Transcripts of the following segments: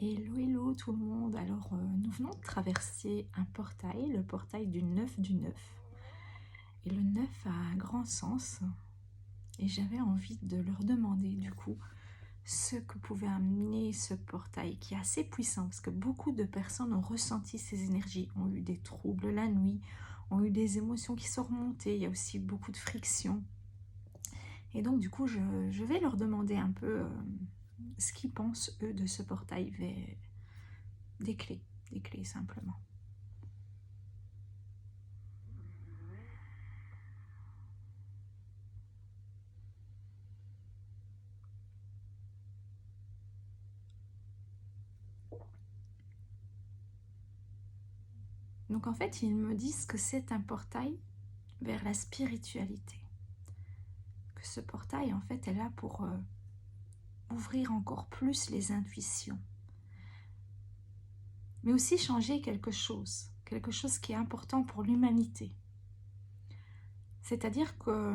Hello tout le monde. Alors nous venons de traverser un portail, le portail du 9 du 9. Et le 9 a un grand sens. Et j'avais envie de leur demander du coup ce que pouvait amener ce portail qui est assez puissant. Parce que beaucoup de personnes ont ressenti ces énergies, ont eu des troubles la nuit, ont eu des émotions qui sont remontées. Il y a aussi beaucoup de friction. Et donc du coup je vais leur demander un peu ce qu'ils pensent eux de ce portail vers des clés simplement. Donc en fait, ils me disent que c'est un portail vers la spiritualité. Que ce portail, en fait, est là pour ouvrir encore plus les intuitions. Mais aussi changer quelque chose qui est important pour l'humanité. C'est-à-dire que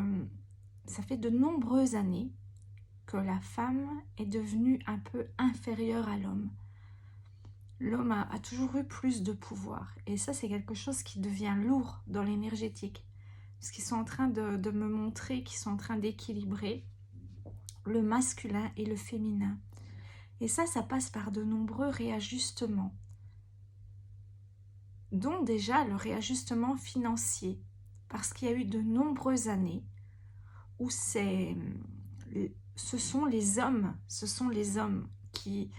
ça fait de nombreuses années que la femme est devenue un peu inférieure à l'homme. L'homme a toujours eu plus de pouvoir. Et ça, c'est quelque chose qui devient lourd dans l'énergétique. Parce qu'ils sont en train de me montrer qu'ils sont en train d'équilibrer le masculin et le féminin. Et ça passe par de nombreux réajustements. Dont déjà le réajustement financier. Parce qu'il y a eu de nombreuses années où ce sont les hommes qui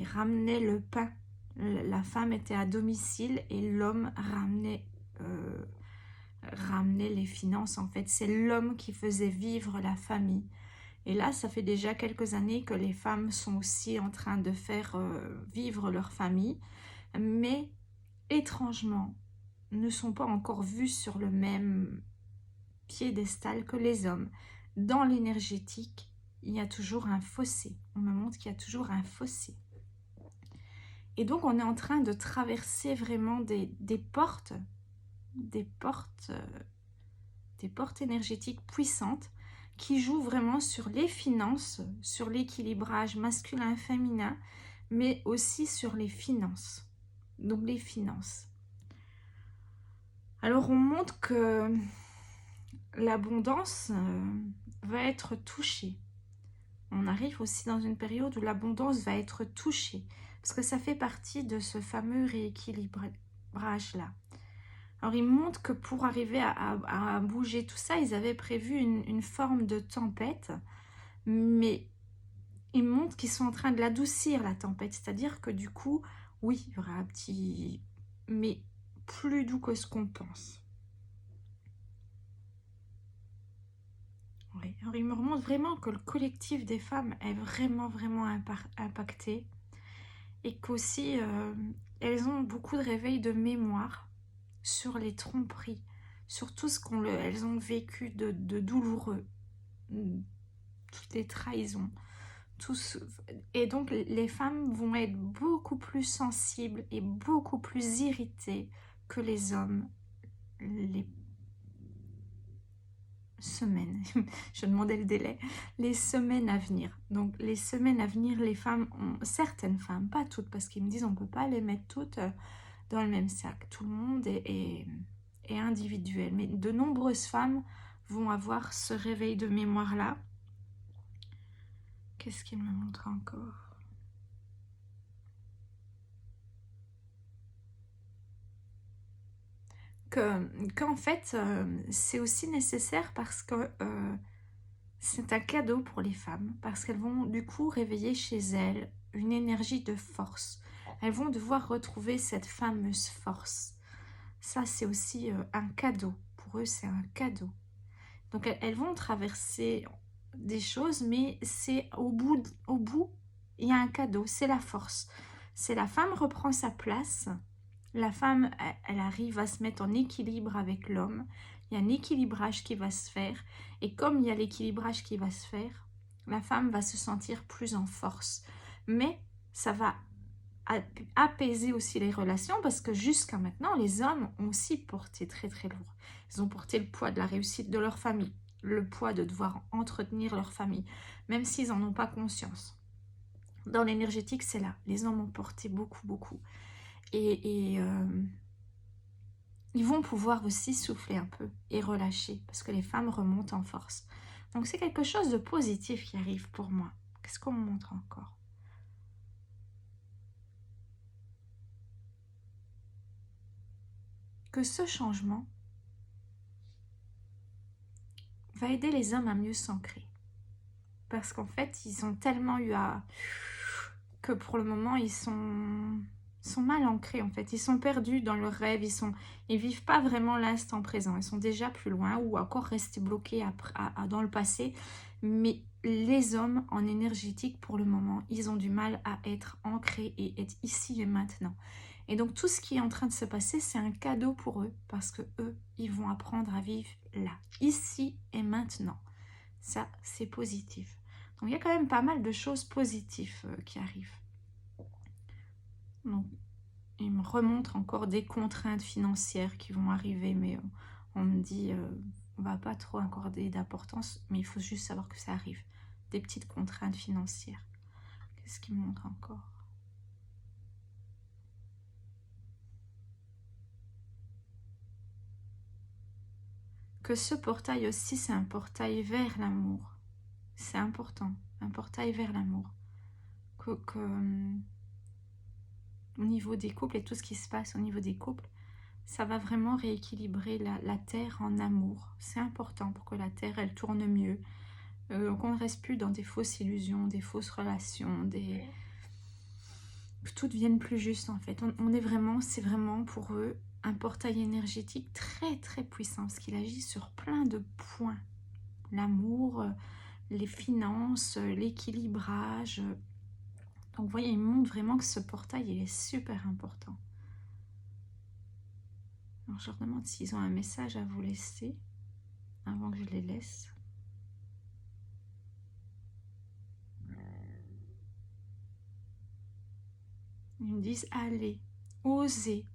ramenaient le pain. La femme était à domicile et l'homme ramenait les finances. En fait, c'est l'homme qui faisait vivre la famille. Et là, ça fait déjà quelques années que les femmes sont aussi en train de faire vivre leur famille, mais étrangement, ne sont pas encore vues sur le même piédestal que les hommes. Dans l'énergétique, il y a toujours un fossé. On me montre qu'il y a toujours un fossé. Et donc, on est en train de traverser vraiment des portes énergétiques puissantes qui jouent vraiment sur les finances, sur l'équilibrage masculin-féminin, mais aussi sur les finances. Donc les finances. Alors on montre que l'abondance va être touchée. On arrive aussi dans une période où l'abondance va être touchée, parce que ça fait partie de ce fameux rééquilibrage-là. Alors, ils montrent que pour arriver à bouger tout ça, ils avaient prévu une forme de tempête, mais ils montrent qu'ils sont en train de l'adoucir, la tempête. C'est-à-dire que du coup, oui, il y aura un petit... mais plus doux que ce qu'on pense. Oui. Alors, ils me remontent vraiment que le collectif des femmes est vraiment, vraiment impacté. Et qu'aussi, elles ont beaucoup de réveils de mémoire sur les tromperies, sur tout ce qu'elles ont vécu de douloureux, toutes les trahisons, et donc les femmes vont être beaucoup plus sensibles et beaucoup plus irritées que les hommes les semaines, je demandais le délai, les semaines à venir. Donc les semaines à venir, les femmes certaines femmes, pas toutes, parce qu'ils me disent on ne peut pas les mettre toutes dans le même sac. Tout le monde est individuel. Mais de nombreuses femmes vont avoir ce réveil de mémoire-là. Qu'est-ce qu'il me montre encore? Qu'en fait, c'est aussi nécessaire parce que c'est un cadeau pour les femmes. Parce qu'elles vont du coup réveiller chez elles une énergie de force. Elles vont devoir retrouver cette fameuse force. Ça, c'est aussi un cadeau. Pour eux, c'est un cadeau. Donc, elles vont traverser des choses, mais c'est au bout, il y a un cadeau, c'est la force. C'est la femme reprend sa place. La femme, elle arrive à se mettre en équilibre avec l'homme. Il y a un équilibrage qui va se faire. Et comme il y a l'équilibrage qui va se faire, la femme va se sentir plus en force. Mais ça va apaiser aussi les relations parce que jusqu'à maintenant, les hommes ont aussi porté très très lourd. Ils ont porté le poids de la réussite de leur famille, le poids de devoir entretenir leur famille, même s'ils n'en ont pas conscience. Dans l'énergétique, c'est là. Les hommes ont porté beaucoup, beaucoup. Et ils vont pouvoir aussi souffler un peu et relâcher parce que les femmes remontent en force. Donc c'est quelque chose de positif qui arrive pour moi. Qu'est-ce qu'on me montre encore? Que ce changement va aider les hommes à mieux s'ancrer. Parce qu'en fait, ils ont tellement eu à... que pour le moment, ils sont mal ancrés en fait. Ils sont perdus dans leurs rêves, ils vivent pas vraiment l'instant présent. Ils sont déjà plus loin ou encore restés bloqués dans le passé. Mais les hommes en énergétique, pour le moment, ils ont du mal à être ancrés et être ici et maintenant. Et donc tout ce qui est en train de se passer, c'est un cadeau pour eux parce que eux, ils vont apprendre à vivre là, ici et maintenant. Ça, c'est positif. Donc il y a quand même pas mal de choses positives qui arrivent. Donc, il me remontre encore des contraintes financières qui vont arriver, mais on me dit, on va pas trop accorder d'importance, mais il faut juste savoir que ça arrive. Des petites contraintes financières. Qu'est-ce qu'il me montre encore? Que ce portail aussi, c'est un portail vers l'amour. C'est important, un portail vers l'amour. Au niveau des couples et tout ce qui se passe au niveau des couples, ça va vraiment rééquilibrer la Terre en amour. C'est important pour que la Terre, elle tourne mieux. Qu'on ne reste plus dans des fausses illusions, des fausses relations, que tout devienne plus juste en fait. C'est vraiment pour eux un portail énergétique très très puissant parce qu'il agit sur plein de points. L'amour, les finances, l'équilibrage. Donc vous voyez, il montre vraiment que ce portail, il est super important. Alors je leur demande s'ils ont un message à vous laisser avant que je les laisse. Ils me disent, allez, osez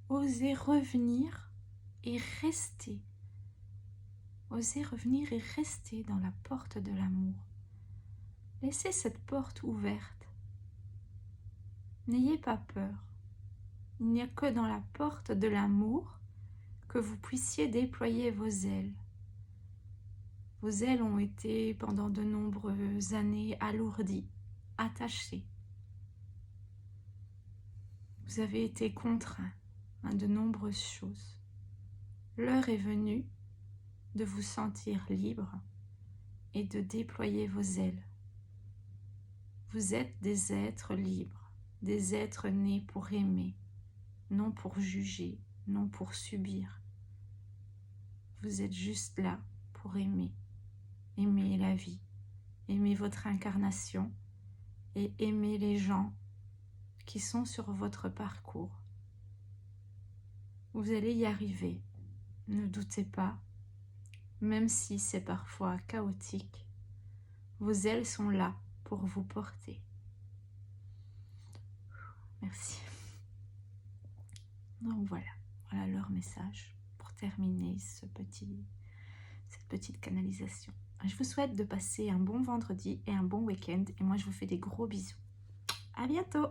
revenir et rester. Osez revenir et rester dans la porte de l'amour. Laissez cette porte ouverte. N'ayez pas peur. Il n'y a que dans la porte de l'amour que vous puissiez déployer vos ailes. Vos ailes ont été pendant de nombreuses années alourdies, attachées. Vous avez été contraint à de nombreuses choses. L'heure est venue de vous sentir libre et de déployer vos ailes. Vous êtes des êtres libres, des êtres nés pour aimer, non pour juger, non pour subir. Vous êtes juste là pour aimer, aimer la vie, aimer votre incarnation et aimer les gens qui sont sur votre parcours. Vous allez y arriver, ne doutez pas, même si c'est parfois chaotique. Vos ailes sont là pour vous porter. Merci. Donc voilà leur message pour terminer cette petite canalisation. Je vous souhaite de passer un bon vendredi et un bon week-end et moi je vous fais des gros bisous. À bientôt!